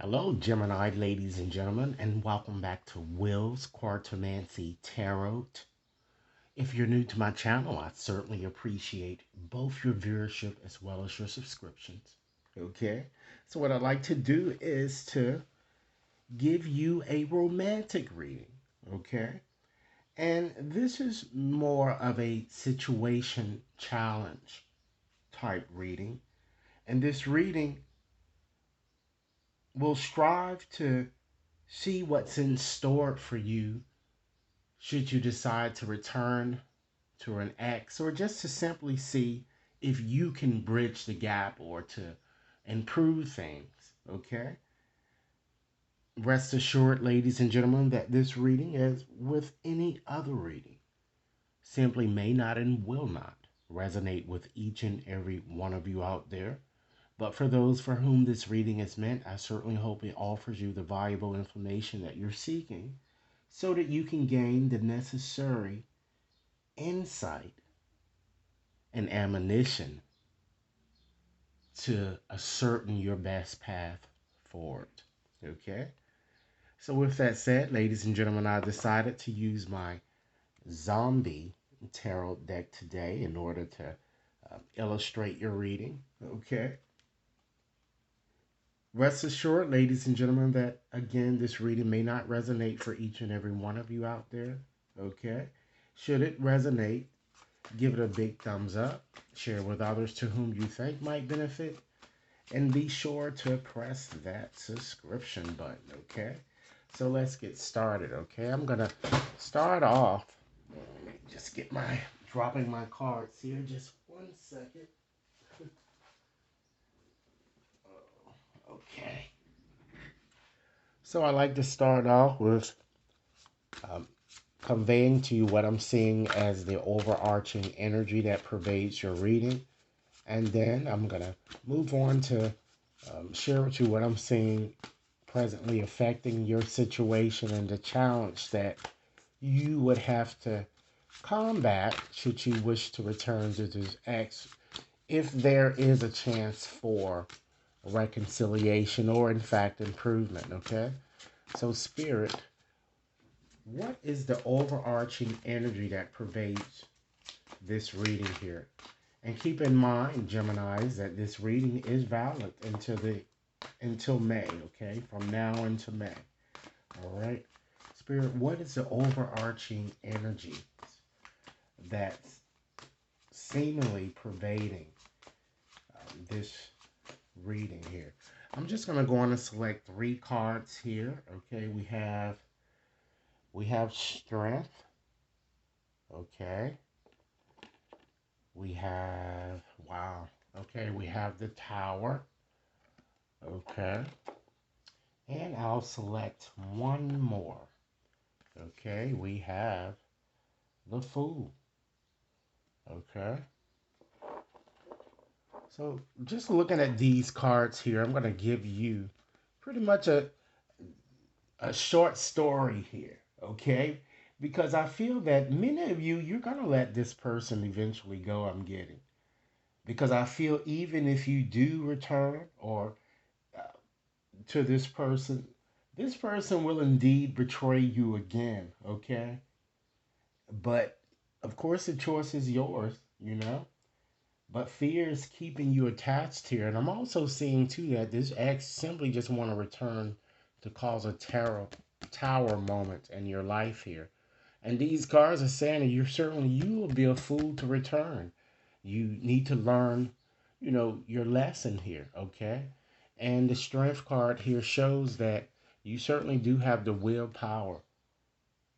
Hello, Gemini ladies and gentlemen, and welcome back to Will's Quartomancy Tarot. If you're new to my channel, I certainly appreciate both your viewership as well as your subscriptions. Okay, so what I'd like to do is to give you a romantic reading. Okay, and this is more of a situation challenge type reading. And this reading will strive to see what's in store for you should you decide to return to an ex, or just to simply see if you can bridge the gap or to improve things. Okay? Rest assured, ladies and gentlemen, that this reading, as with any other reading, simply may not and will not resonate with each and every one of you out there. But for those for whom this reading is meant, I certainly hope it offers you the valuable information that you're seeking so that you can gain the necessary insight and ammunition to ascertain your best path forward. Okay? So, with that said, ladies and gentlemen, I decided to use my zombie tarot deck today in order to illustrate your reading. Okay? Rest assured, ladies and gentlemen, that again, this reading may not resonate for each and every one of you out there. Okay? Should it resonate, give it a big thumbs up, share with others to whom you think might benefit, and be sure to press that subscription button, okay? So let's get started, okay? I'm going to start off. Let me just get dropping my cards here. Just 1 second. Okay. So I like to start off with um, conveying to you what I'm seeing as the overarching energy that pervades your reading. And then I'm going to move on to share with you what I'm seeing presently affecting your situation and the challenge that you would have to combat should you wish to return to this ex, if there is a chance for reconciliation or, in fact, improvement. Okay? So, Spirit, what is the overarching energy that pervades this reading here? And keep in mind, Geminis, that this reading is valid until May, okay? From now until May. All right. Spirit, what is the overarching energy that's seemingly pervading this reading here? I'm just going to go on and select 3 cards here. Okay, we have strength. Okay. We have, wow. Okay, we have the tower. Okay. And I'll select one more. Okay, we have the Fool. Okay. So just looking at these cards here, I'm going to give you pretty much a short story here. Okay. Because I feel that many of you, you're going to let this person eventually go, I'm getting. Because I feel even if you do return or uh, to this person will indeed betray you again. Okay. But of course, the choice is yours, you know. But fear is keeping you attached here. And I'm also seeing too that this ex simply just want to return to cause a tower moment in your life here. And these cards are saying that you will be a fool to return. You need to learn, your lesson here, okay? And the strength card here shows that you certainly do have the willpower,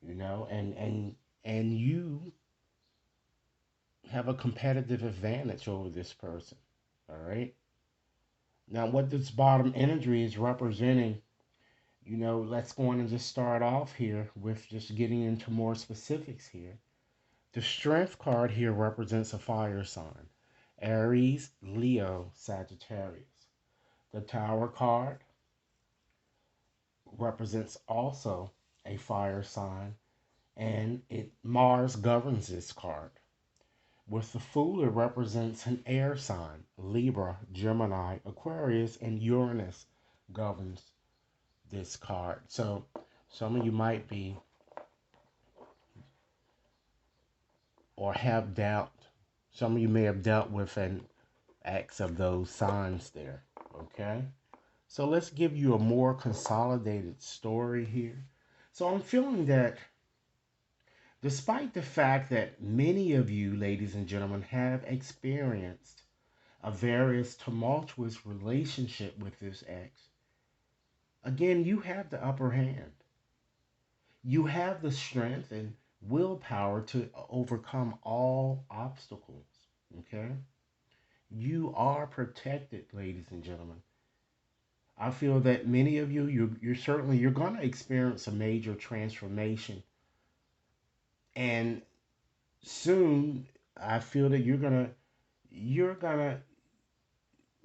and you have a competitive advantage over this person. All right. Now, what this bottom energy is representing, let's go on and just start off here with just getting into more specifics here. The strength card here represents a fire sign: Aries, Leo, Sagittarius. The tower card represents also a fire sign, and Mars governs this card. With the Fool, it represents an air sign: Libra, Gemini, Aquarius, and Uranus governs this card. So some of you might be or have dealt, some of you may have dealt with an X of those signs there. Okay? So let's give you a more consolidated story here. So I'm feeling that despite the fact that many of you, ladies and gentlemen, have experienced a various tumultuous relationship with this ex, again, you have the upper hand. You have the strength and willpower to overcome all obstacles. Okay? You are protected, ladies and gentlemen. I feel that many of you, you're certainly you're going to experience a major transformation, and soon I feel that you're gonna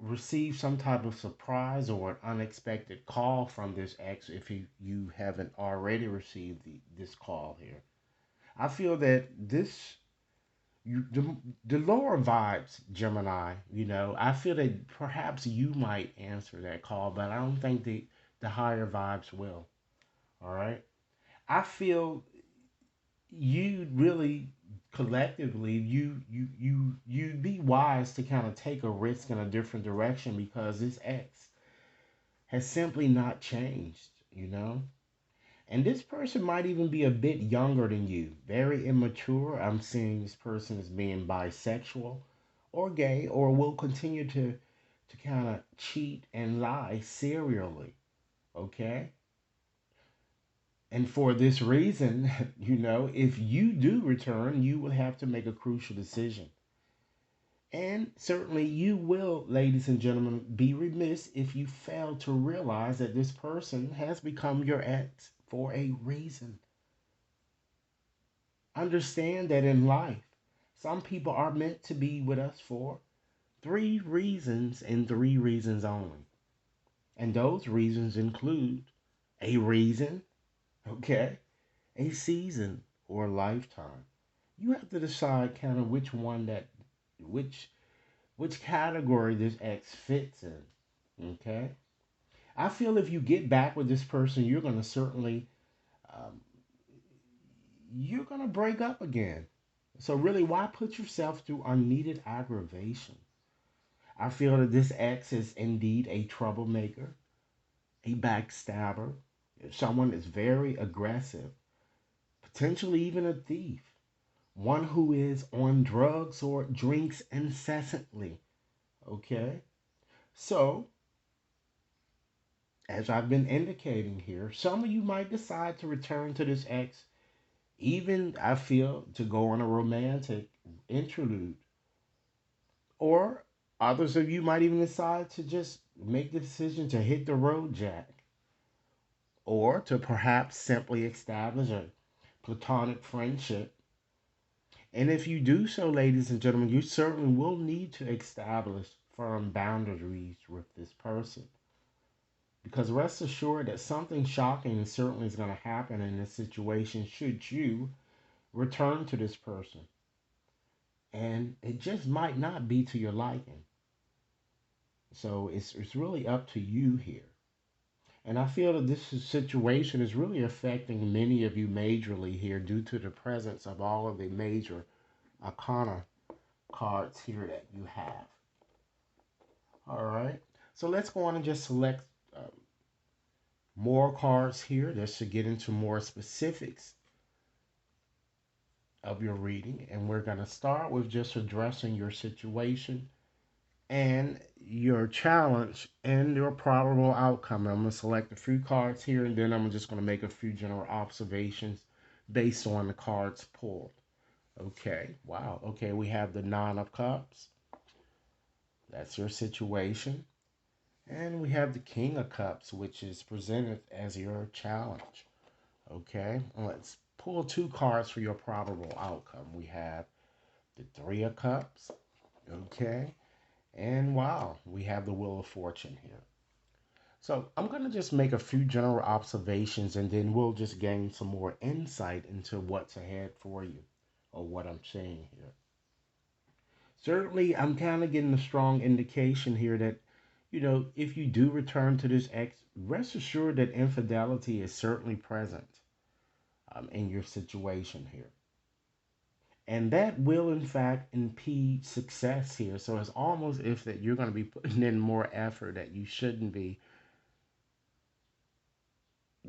receive some type of surprise or an unexpected call from this ex if you haven't already received this call here. I feel that this the lower vibes, Gemini, I feel that perhaps you might answer that call, but I don't think the higher vibes will. All right. I feel you really collectively you'd be wise to kind of take a risk in a different direction because this ex has simply not changed, and this person might even be a bit younger than you, very immature. I'm seeing this person as being bisexual or gay, or will continue to kind of cheat and lie serially. Okay. And for this reason, if you do return, you will have to make a crucial decision. And certainly you will, ladies and gentlemen, be remiss if you fail to realize that this person has become your ex for a reason. Understand that in life, some people are meant to be with us for three reasons and three reasons only. And those reasons include a reason, okay, a season, or a lifetime. You have to decide kind of which which category this X fits in. Okay, I feel if you get back with this person, you're gonna certainly um, you're gonna break up again. So really, why put yourself through unneeded aggravation? I feel that this X is indeed a troublemaker, a backstabber, someone is very aggressive, potentially even a thief, one who is on drugs or drinks incessantly. Okay? So, as I've been indicating here, some of you might decide to return to this ex, even I feel to go on a romantic interlude. Or others of you might even decide to just make the decision to hit the road, Jack, or to perhaps simply establish a platonic friendship. And if you do so, ladies and gentlemen, you certainly will need to establish firm boundaries with this person. Because rest assured that something shocking certainly is going to happen in this situation should you return to this person. And it just might not be to your liking. So it's really up to you here. And I feel that this situation is really affecting many of you majorly here due to the presence of all of the major arcana cards here that you have. All right. So let's go on and just select more cards here just to get into more specifics of your reading. And we're going to start with just addressing your situation and your challenge and your probable outcome. I'm going to select a few cards here and then I'm just going to make a few general observations based on the cards pulled. Okay, wow. Okay, we have the Nine of Cups. That's your situation. And we have the King of Cups, which is presented as your challenge. Okay, let's pull two cards for your probable outcome. We have the Three of Cups. Okay, and wow, we have the Wheel of Fortune here. So I'm going to just make a few general observations and then we'll just gain some more insight into what's ahead for you or what I'm saying here. Certainly, I'm kind of getting a strong indication here that if you do return to this ex, rest assured that infidelity is certainly present in your situation here. And that will, in fact, impede success here. So it's almost if that you're going to be putting in more effort that you shouldn't be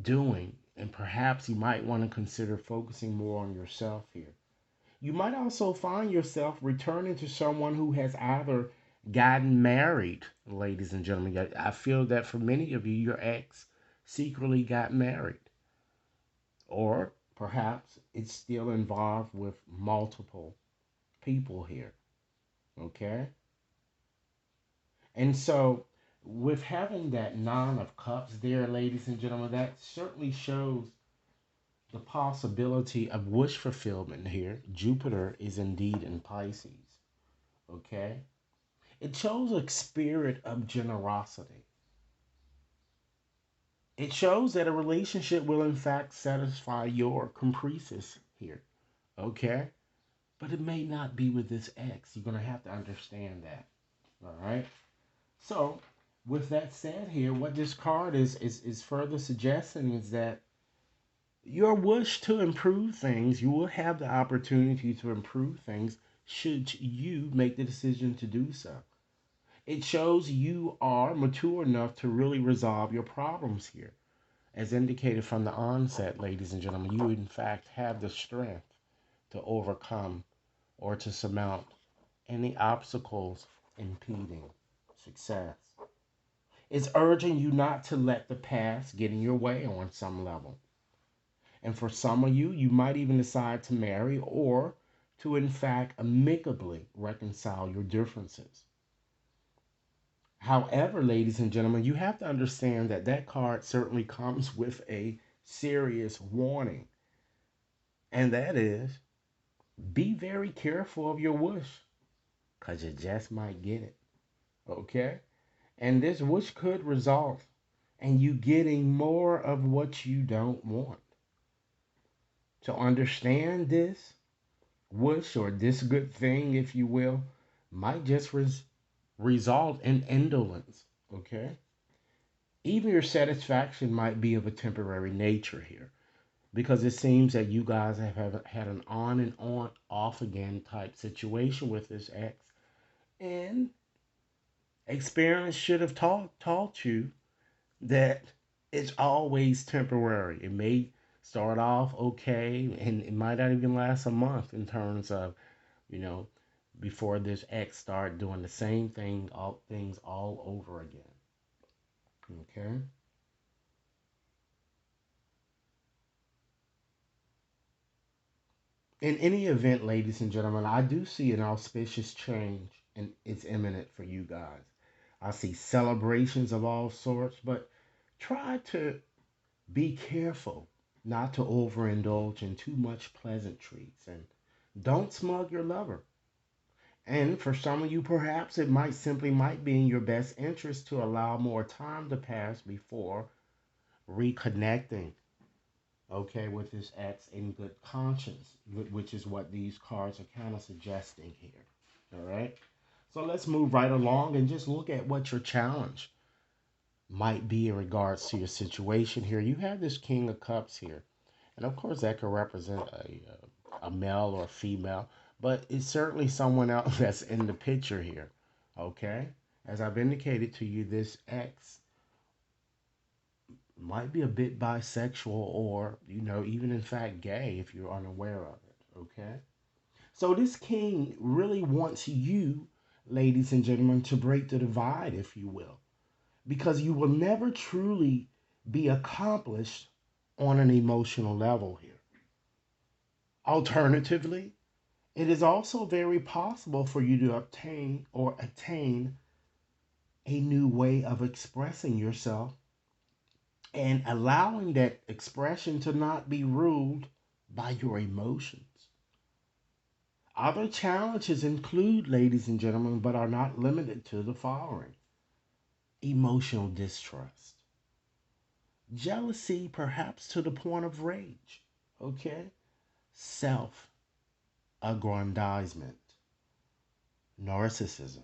doing. And perhaps you might want to consider focusing more on yourself here. You might also find yourself returning to someone who has either gotten married, ladies and gentlemen. I feel that for many of you, your ex secretly got married, or perhaps it's still involved with multiple people here. Okay? And so, with having that Nine of Cups there, ladies and gentlemen, that certainly shows the possibility of wish fulfillment here. Jupiter is indeed in Pisces. Okay? It shows a spirit of generosity. It shows that a relationship will, in fact, satisfy your caprices here. Okay? But it may not be with this ex. You're going to have to understand that. All right? So, with that said here, what this card is further suggesting is that your wish to improve things, you will have the opportunity to improve things should you make the decision to do so. It shows you are mature enough to really resolve your problems here. As indicated from the onset, ladies and gentlemen, you in fact have the strength to overcome or to surmount any obstacles impeding success. It's urging you not to let the past get in your way on some level. And for some of you, you might even decide to marry or to, in fact, amicably reconcile your differences. However, ladies and gentlemen, you have to understand that that card certainly comes with a serious warning. And that is be very careful of your wish because you just might get it. Okay? And this wish could result in you getting more of what you don't want. So understand this wish or this good thing, if you will, might just result in indolence. Okay? Even your satisfaction might be of a temporary nature here because it seems that you guys have had an on and on, off again type situation with this ex. And experience should have taught you that it's always temporary. It may start off okay and it might not even last a month in terms of, you know, before this ex start doing the same thing, all things all over again. Okay? In any event, ladies and gentlemen, I do see an auspicious change and it's imminent for you guys. I see celebrations of all sorts, but try to be careful not to overindulge in too much pleasantries and don't smug your lover. And for some of you, perhaps it might simply might be in your best interest to allow more time to pass before reconnecting, okay, with this ex in good conscience, which is what these cards are kind of suggesting here. All right. So let's move right along and just look at what your challenge might be in regards to your situation here. You have this King of Cups here. And of course, that could represent a male or a female, but it's certainly someone else that's in the picture here. Okay? As I've indicated to you, this ex might be a bit bisexual or, even in fact gay if you're unaware of it. Okay? So this king really wants you, ladies and gentlemen, to break the divide, if you will, because you will never truly be accomplished on an emotional level here. Alternatively, it is also very possible for you to obtain or attain a new way of expressing yourself and allowing that expression to not be ruled by your emotions. Other challenges include, ladies and gentlemen, but are not limited to the following: emotional distrust, jealousy, perhaps to the point of rage, okay? Self aggrandizement, narcissism,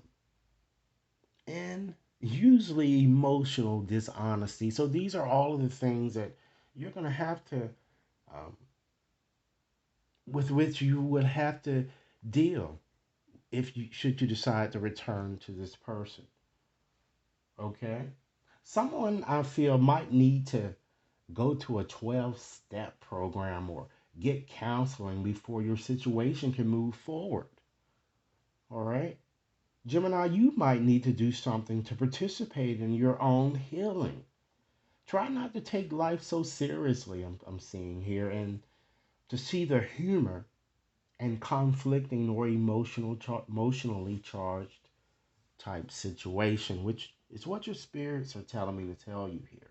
and usually emotional dishonesty. So these are all of the things that you're going to have to, um, with which you would have to deal if you should you decide to return to this person. Okay, someone I feel might need to go to a 12-step program or get counseling before your situation can move forward. All right, Gemini, you might need to do something to participate in your own healing. Try not to take life so seriously, I'm seeing here, and to see the humor and conflicting or emotionally charged type situation, which is what your spirits are telling me to tell you here.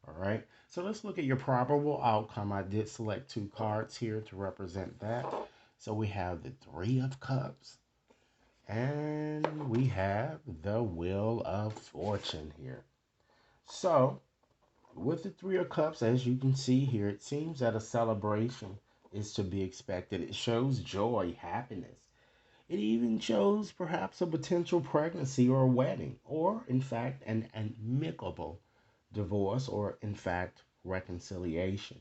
All right. So let's look at your probable outcome. I did select two cards here to represent that. So we have the Three of Cups and we have the Wheel of Fortune here. So with the Three of Cups, as you can see here, it seems that a celebration is to be expected. It shows joy, happiness. It even shows perhaps a potential pregnancy or a wedding, or in fact, an amicable divorce, or in fact, reconciliation.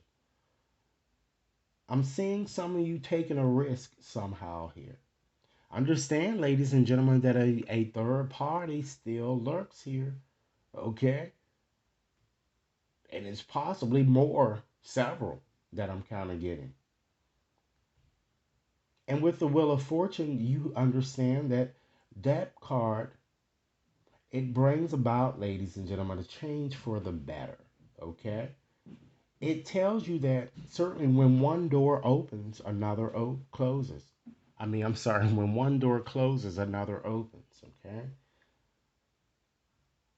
I'm seeing some of you taking a risk somehow here. Understand, ladies and gentlemen, that a third party still lurks here, okay? And it's possibly more, several, that I'm kind of getting. And with the Wheel of Fortune, you understand that that card, it brings about, ladies and gentlemen, a change for the better, okay? It tells you that certainly when one door opens, another closes. I'm sorry, when one door closes, another opens, okay?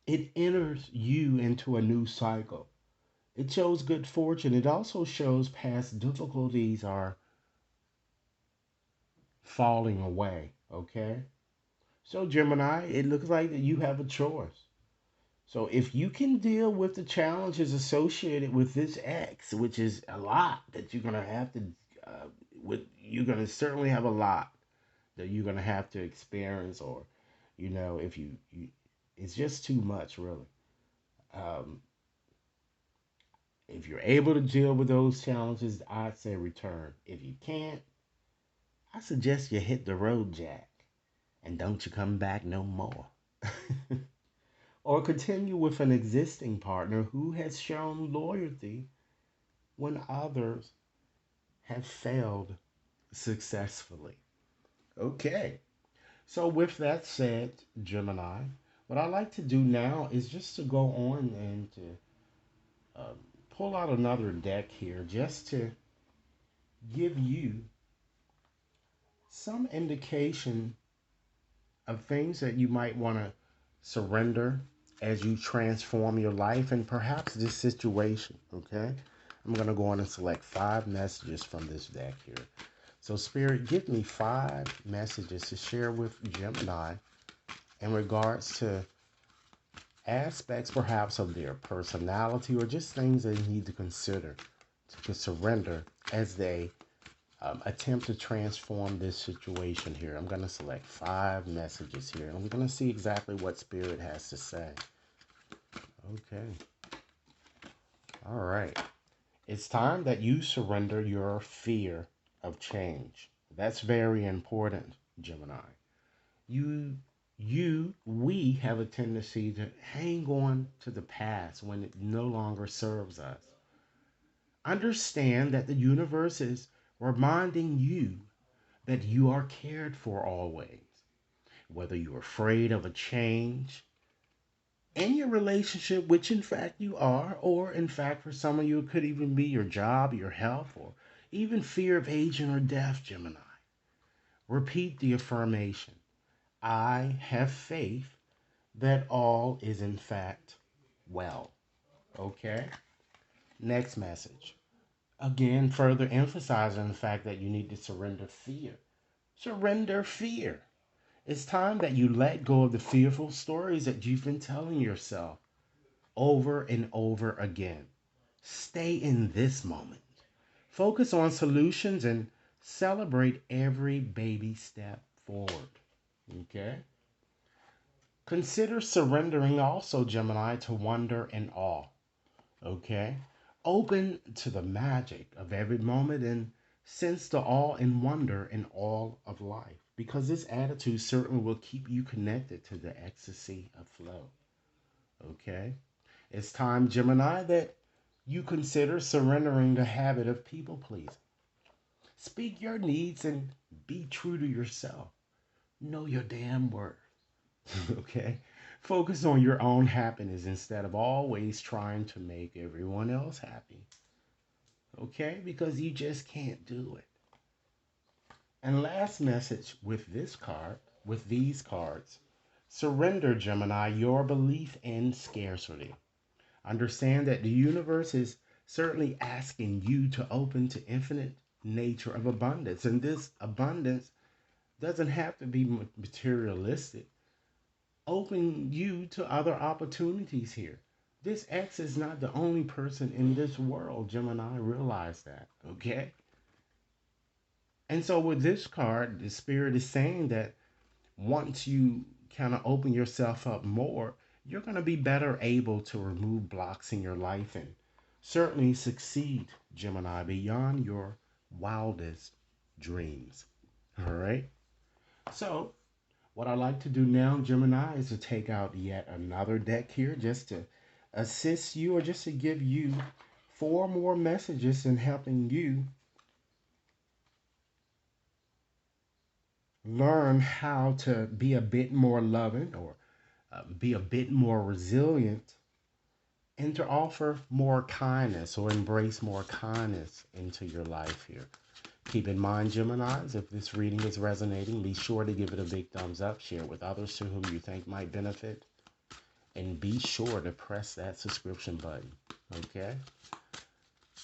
It enters you into a new cycle. It shows good fortune. It also shows past difficulties are falling away, okay? So, Gemini, it looks like that you have a choice. So, if you can deal with the challenges associated with this X, which is a lot that you're gonna have to, you're gonna certainly have a lot that you're gonna have to experience, or, if you it's just too much, really. Um, if you're able to deal with those challenges, I'd say return. If you can't, I suggest you hit the road, Jack, and don't you come back no more. Or continue with an existing partner who has shown loyalty when others have failed successfully. Okay, so with that said, Gemini, what I like to do now is just to go on and to uh, pull out another deck here just to give you some indication of things that you might want to surrender as you transform your life and perhaps this situation. Okay, I'm going to go on and select 5 messages from this deck here. So, Spirit, give me 5 messages to share with Gemini in regards to aspects perhaps of their personality or just things they need to consider to surrender as they attempt to transform this situation here. I'm going to select 5 messages here. I'm going to see exactly what Spirit has to say. Okay. All right. It's time that you surrender your fear of change. That's very important, Gemini. You, we have a tendency to hang on to the past when it no longer serves us. Understand that the universe is reminding you that you are cared for always. Whether you're afraid of a change in your relationship, which in fact you are, or in fact for some of you it could even be your job, your health, or even fear of aging or death, Gemini. Repeat the affirmation: I have faith that all is in fact well. Okay? Next message. Again, further emphasizing the fact that you need to surrender fear. Surrender fear. It's time that you let go of the fearful stories that you've been telling yourself over and over again. Stay in this moment. Focus on solutions and celebrate every baby step forward. Okay? Consider surrendering also, Gemini, to wonder and awe. Okay? Open to the magic of every moment and sense the awe and wonder in all of life. Because this attitude certainly will keep you connected to the ecstasy of flow. Okay? It's time, Gemini, that you consider surrendering the habit of people pleasing. Speak your needs and be true to yourself. Know your damn worth. Okay? Focus on your own happiness instead of always trying to make everyone else happy. Okay? Because you just can't do it. And last message with this card, with these cards, surrender, Gemini, your belief in scarcity. Understand that the universe is certainly asking you to open to infinite nature of abundance. And this abundance doesn't have to be materialistic. Open you to other opportunities here. This X is not the only person in this world, Gemini. Realize that, okay? And so with this card, the spirit is saying that once you kind of open yourself up more, you're going to be better able to remove blocks in your life and certainly succeed, Gemini, beyond your wildest dreams. All right. So, what I like to do now, Gemini, is to take out yet another deck here just to assist you or just to give you four more messages in helping you learn how to be a bit more loving or be a bit more resilient and to offer more kindness or embrace more kindness into your life here. Keep in mind, Geminis, if this reading is resonating, be sure to give it a big thumbs up, share it with others to whom you think might benefit, and be sure to press that subscription button, okay?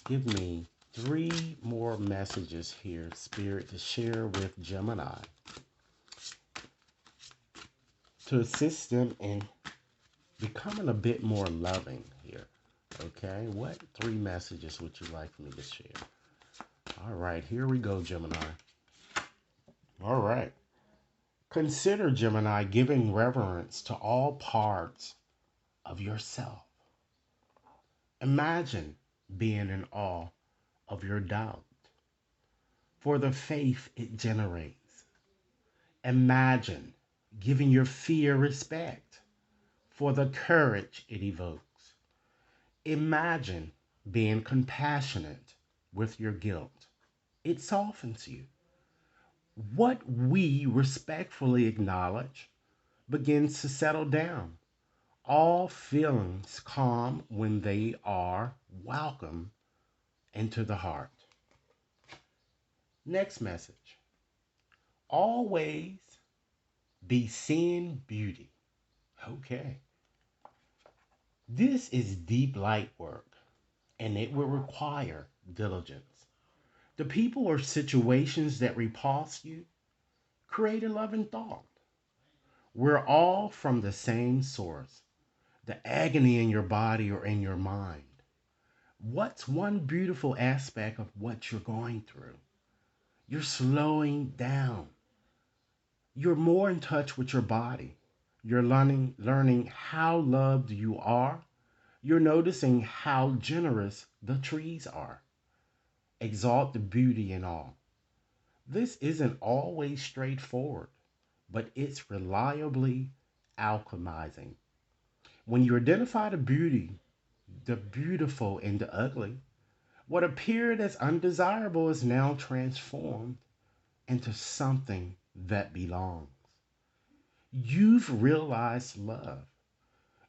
Give me three more messages here, Spirit, to share with Gemini to assist them in becoming a bit more loving here. Okay, what three messages would you like for me to share? All right, here we go, Gemini. All right. Consider, Gemini, giving reverence to all parts of yourself. Imagine being in awe of your doubt for the faith it generates. Imagine giving your fear respect for the courage it evokes. Imagine being compassionate with your guilt. It softens you. What we respectfully acknowledge begins to settle down. All feelings calm when they are welcome into the heart. Next message. Always be seeing beauty. Okay. This is deep light work and it will require diligence. The people or situations that repulse you, create a loving thought. We're all from the same source, the agony in your body or in your mind. What's one beautiful aspect of what you're going through? You're slowing down. You're more in touch with your body. You're learning how loved you are. You're noticing how generous the trees are. Exalt the beauty in all. This isn't always straightforward, but it's reliably alchemizing. When you identify the beauty, the beautiful in the ugly, what appeared as undesirable is now transformed into something that belongs. You've realized love.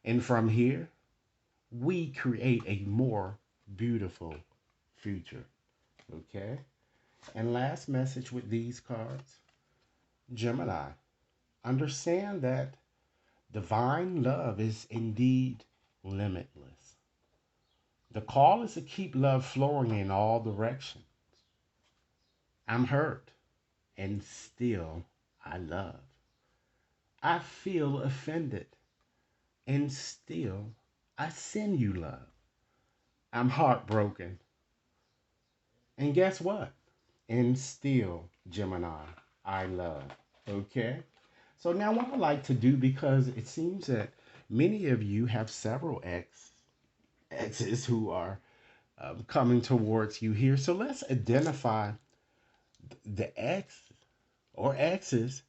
And from here, we create a more beautiful future. Okay? And last message with these cards, Gemini, understand that divine love is indeed limitless. The call is to keep love flowing in all directions. I'm hurt and still I love. I feel offended and still I send you love. I'm heartbroken. And guess what? And still, Gemini, I love. Okay? So now what I like to do, because it seems that many of you have several exes who are coming towards you here. So let's identify the ex or exes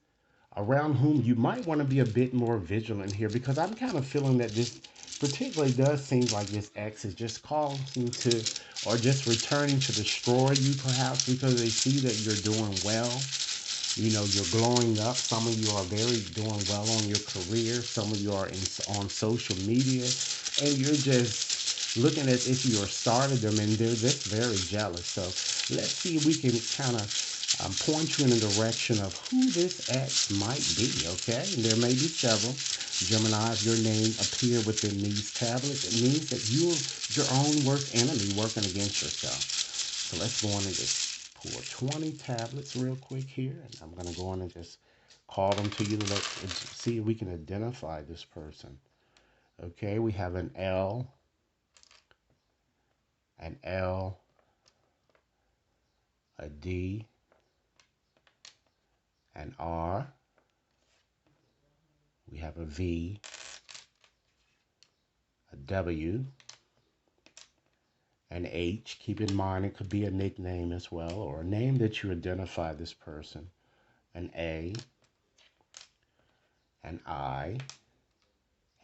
around whom you might want to be a bit more vigilant here, because I'm kind of feeling that this particularly does seem like this ex is just calling to, or just returning to destroy you perhaps, because they see that you're doing well. You know, you're glowing up. Some of you are very doing well on your career. Some of you are on social media, and you're just looking as if you are started them, and they're just very jealous. So let's see if we can kind of point you in the direction of who this ex might be, okay? And there may be several. Gemini, if your name appear within these tablets, it means that you're your own worst enemy working against yourself. So let's go on and just pull 20 tablets real quick here. And I'm going to go on and just call them to you to see if we can identify this person. Okay, we have an L, a D, an R. We have a V, a W, an H. Keep in mind it could be a nickname as well, or a name that you identify this person. An A, an I,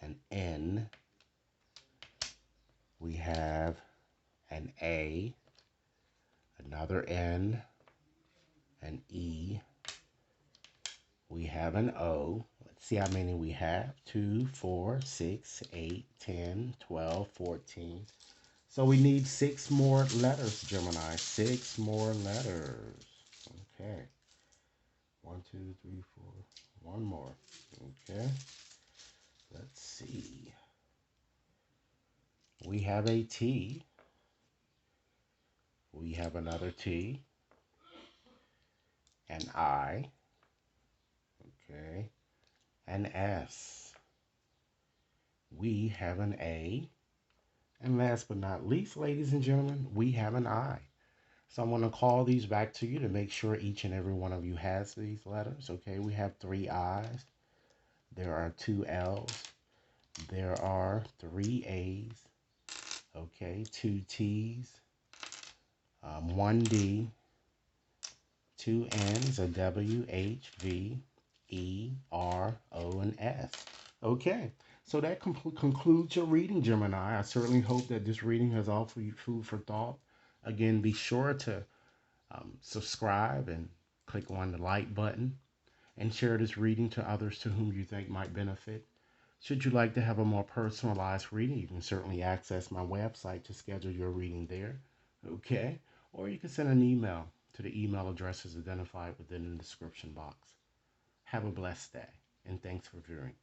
an N. We have an A, another N, an E. We have an O. Let's see how many we have. 2, 4, 6, 8, 10, 12, 14. So we need 6 more letters, Gemini. 6 more letters. Okay. 1, 2, 3, 4. One more. Okay. Let's see. We have a T. We have another T. An I. Okay. An S. We have an A. And last but not least, ladies and gentlemen, we have an I. So I'm going to call these back to you to make sure each and every one of you has these letters. Okay, we have 3 I's. There are 2 L's. There are 3 A's. Okay, 2 T's. 1 D. 2 N's, a W, H, V, E, R, O, and S. Okay, so that concludes your reading, Gemini. I certainly hope that this reading has offered you food for thought. Again, be sure to subscribe and click on the like button and share this reading to others to whom you think might benefit. Should you like to have a more personalized reading, you can certainly access my website to schedule your reading there. Okay, or you can send an email to the email addresses identified within the description box. Have a blessed day, and thanks for viewing.